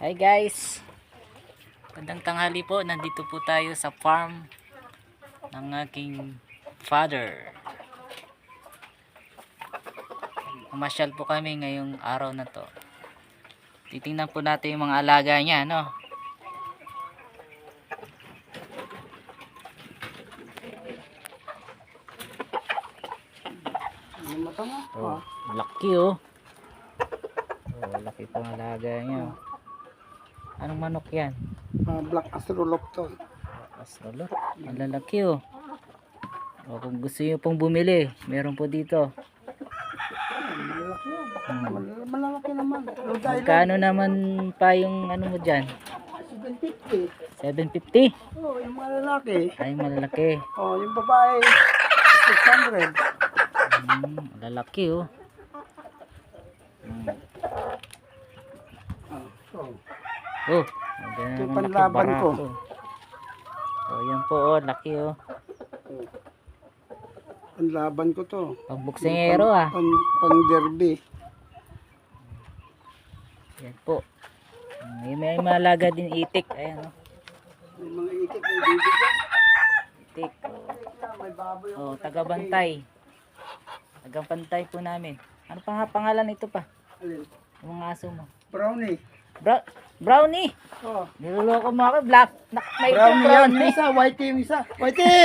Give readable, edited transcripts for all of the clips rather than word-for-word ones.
Hi guys, magandang tanghali po. Nandito po tayo sa farm ng aking father. Pumasyal po kami ngayong araw na to. Titingnan po natin yung mga alaga niya, no? Oh, laki oh. Oh, laki pang alaga niya. Anong manok yan? Black Astrolop to. Astrolop. Ang lalaki oh. O, kung gusto nyo pong bumili, meron po dito. Malaki yun. Malalaki naman. Magkano naman pa yung ano mo dyan? 750. 750? Oh, yung mga lalaki. Ay, malalaki. Oh, yung babae 600. Lalaki oh. Oh, ito yung panlaban ko. Oh, yan po oh, laki oh. Panlaban ko to. Pangbuksingero ah. Pang derby. Yan po. May malaga din itik. Ayan oh. May mga itik na bibigyan. Itik. May baboy. Oh, taga-bantay. Taga-bantay po namin. Ano pa nga pangalan ito pa? Alin? Yung mga aso mo. Brownie. Brownie. Oh. Niloloko mo ako. Black. May Brownie yan. brownie. May isa. Whitey yung isa. Whitey!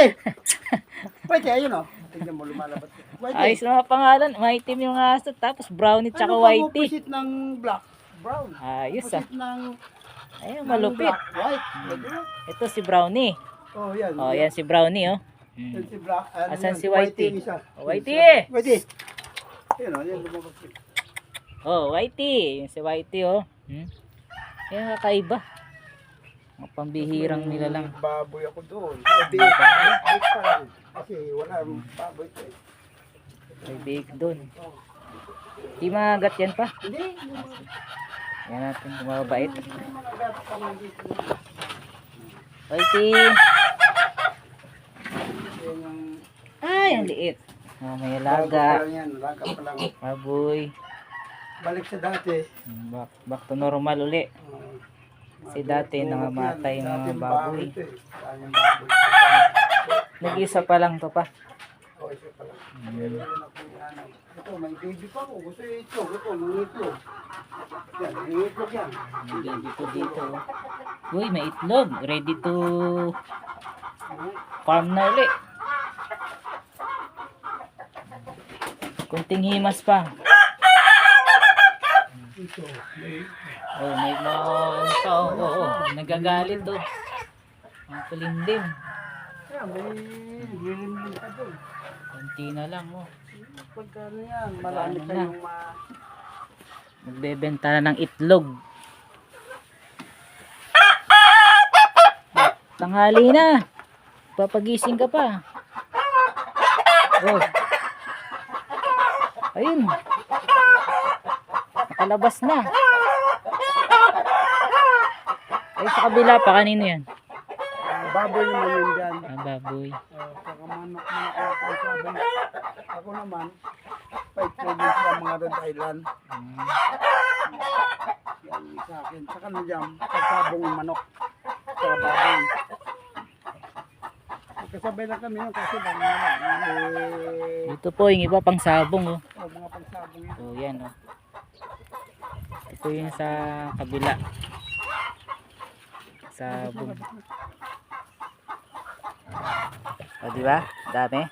Whitey, ayun oh. Tignan mo lumalabas. Whitey. Ayos na mga pangalan. Maitim yung aso. Tapos brownie tsaka ano whitey. Opposite ng black? Brown. Ayos ah. Opposite ng Ayun, malupit. black. White. Ito si Brownie. Oh, yan. Oh, yan si Brownie oh. Yan si black. Ano Asan yan? si Whitey? Yung isa. Oh, Whitey! Whitey. Ayun oh, yan lumabas. Oh, Whitey. Yung si Whitey oh. Yan kakaiba. Mga pambihirang nila lang. Baboy ako doon. Big pa lang. Kasi wala baboy ko eh. May big doon. Di magat yan pa. Hindi. Yan natin bumabait. Whitey! Ay, ang liit. Oh, may alaga. Alaga pa lang. Baboy. Balik sa dati. Back to normal uli. Kasi dati nangamatay yung mga baboy. Nag-isa pa lang to pa. Oh, isa pa lang. Ito, may baby pa ako. Gusto yung itlog. Ito, mga itlog. Yan, may itlog yan. May baby ko dito. Uy, may itlog. Ready to farm na uli. Kunting himas pa. Ito, may Oh, may mga ano pa. Oh. Nagagalit oh. Ang kulimlim. yan, may lilim pa doon. Kunti na lang oh. Pagkano yan, marami Ano kayong Magbebenta na ng itlog. Tanghali na. Papagising ka pa. Oh. Ayun. Nakalabas na. Ay, sa kabila pa. Kanino yan? baboy naman yun dyan. Baboy. Saka manok ako sabi. Ako naman, 5 province sa mga Rhode Island. Yan sa akin. Saka na dyan, kasabong yung manok. Saka baboy. Magkasabay lang kami yun kasi lang Ito po yung iba pang sabong oh. mga pangsabong yun. So yan oh. Ito yung sa kabila. Sabong. O diba? Dami.